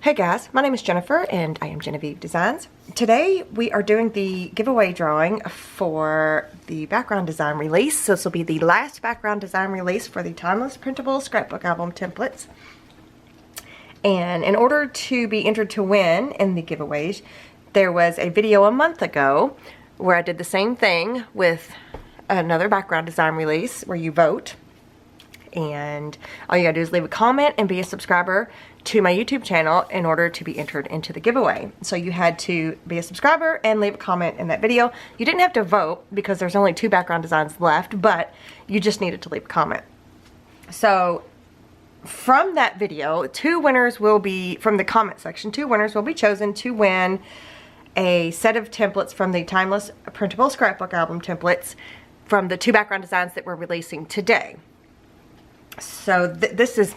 Hey guys, my name is Jennifer and I am Genevieve Designs. Today we are doing the giveaway drawing for the background design release. So this will be the last background design release for the Timeless Printable Scrapbook Album templates. And in order to be entered to win in the giveaways, there was a video a month ago where I did the same thing with another background design release where you vote. And all you gotta do is leave a comment and be a subscriber to my YouTube channel in order to be entered into the giveaway. So you had to be a subscriber and leave a comment in that video. You didn't have to vote because there's only 2 background designs left, but you just needed to leave a comment. So from that video, 2 winners will be, from the comment section, 2 winners will be chosen to win a set of templates from the Timeless Printable Scrapbook Album templates from the 2 background designs that we're releasing today. So this is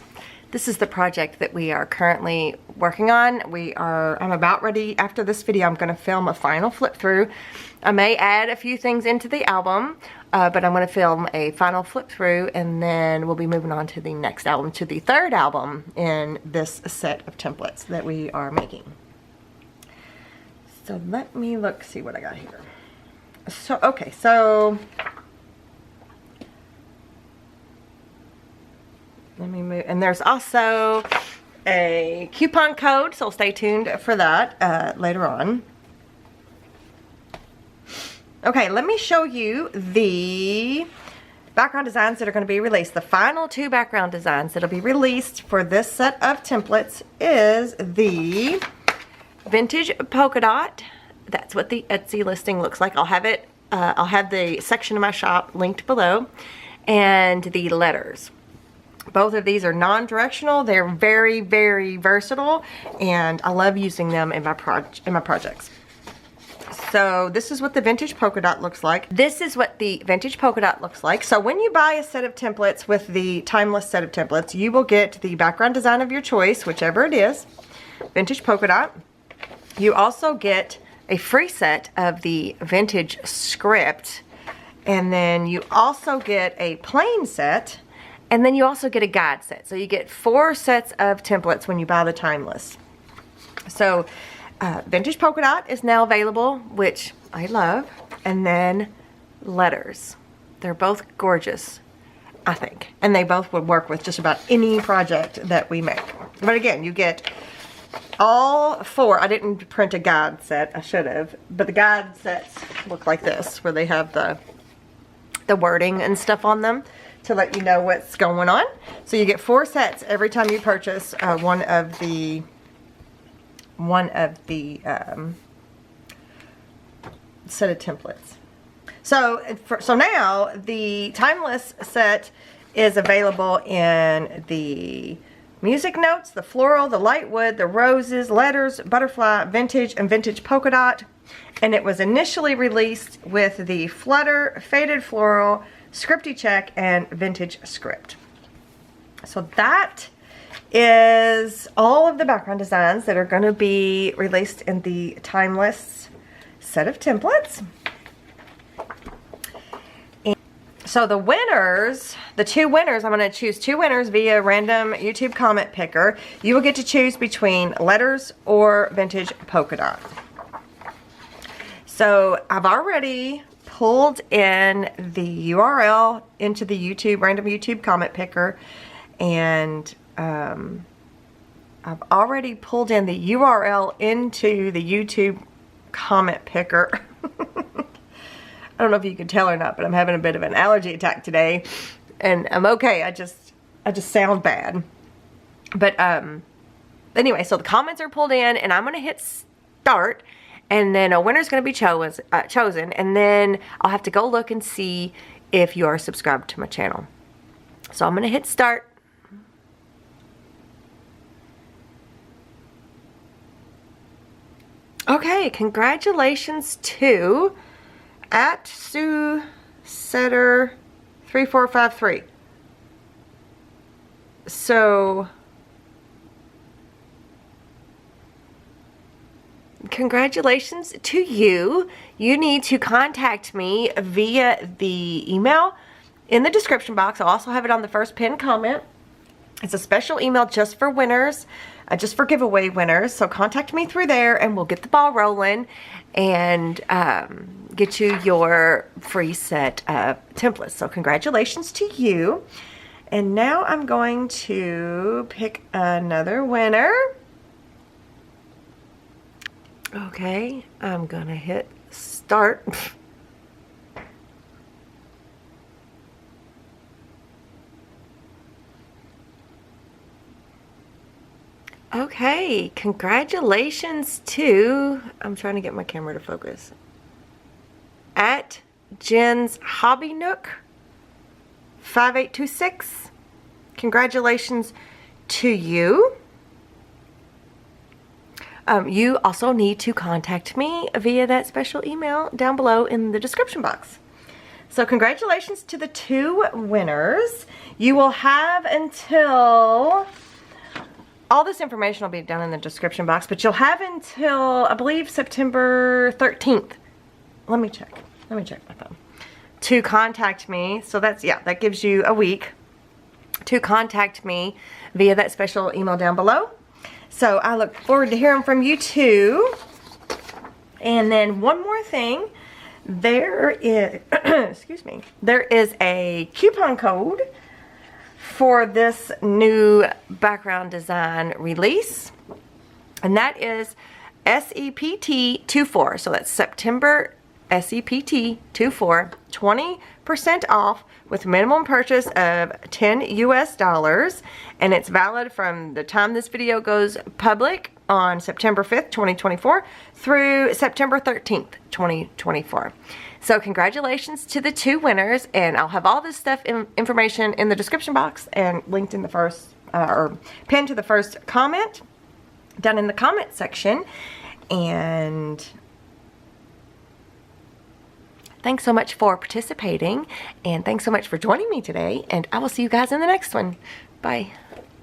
the project that we are currently working on. I'm about ready. After this video, I'm going to film a final flip through. I may add a few things into the album, but I'm going to film a final flip through, and then we'll be moving on to the next album, to the 3rd album in this set of templates that we are making. So let me see what I got here. So, okay, so let me move, and there's also a coupon code, so stay tuned for that later on. Okay, let me show you the background designs that are going to be released. The final 2 background designs that will be released for this set of templates is the Vintage Polka Dot. That's what the Etsy listing looks like. I'll have the section of my shop linked below, and the letters. Both of these are non-directional. They're very, very versatile, and I love using them in my projects. So this is what the Vintage Polka Dot looks like. This is what the Vintage Polka Dot looks like. So when you buy a set of templates with the Timeless set of templates, you will get the background design of your choice, whichever it is, Vintage Polka Dot. You also get a free set of the Vintage Script, and then you also get a plain set. And then you also get a guide set. So you get 4 sets of templates when you buy the Timeless. So Vintage Polka Dot is now available, which I love. And then letters. They're both gorgeous, I think. And they both would work with just about any project that we make. But again, you get all 4. I didn't print a guide set. I should have. But the guide sets look like this, where they have the wording and stuff on them to let you know what's going on. So you get 4 sets every time you purchase one of the set of templates. So now the Timeless set is available in the music notes, the floral, the light wood, the roses, letters, butterfly, vintage, and vintage polka dot. And it was initially released with the flutter, faded floral, scripty check, and vintage script. So that is all of the background designs that are going to be released in the Timeless set of templates. And so the winners, the 2 winners, I'm going to choose 2 winners via random YouTube comment picker. You will get to choose between letters or vintage polka dot. So I've already pulled in the URL into the random YouTube comment picker, and I've already pulled in the URL into the YouTube comment picker. I don't know if you can tell or not, but I'm having a bit of an allergy attack today, and I'm okay. I just sound bad. But anyway, so the comments are pulled in, and I'm gonna hit start. And then a winner's going to be chosen, and then I'll have to go look and see if you are subscribed to my channel. So I'm going to hit start. Okay, congratulations to @SueSetter3453. So congratulations to you. You need to contact me via the email in the description box. I'll also have it on the first pinned comment. It's a special email just for winners. just for giveaway winners. So contact me through there and we'll get the ball rolling and get you your free set of templates. So congratulations to you. And now I'm going to pick another winner. Okay, I'm gonna hit start. Okay, congratulations to, I'm trying to get my camera to focus, at Jen's Hobby Nook 5826. Congratulations to you. You also need to contact me via that special email down below in the description box. So congratulations to the 2 winners. You will have until, all this information will be down in the description box, but you'll have until, I believe, September 13th. Let me check my phone. To contact me. So that's, yeah, that gives you a week to contact me via that special email down below. So I look forward to hearing from you too. And then one more thing, there is, excuse me, there is a coupon code for this new background design release. And that is SEPT24. So that's September SEPT24, 20% off with minimum purchase of $10 US, and it's valid from the time this video goes public on September 5th, 2024 through September 13th, 2024. So congratulations to the 2 winners, and I'll have all this stuff information in the description box and linked in the first or pinned to the first comment down in the comment section. And thanks so much for participating, and thanks so much for joining me today, and I will see you guys in the next one. Bye.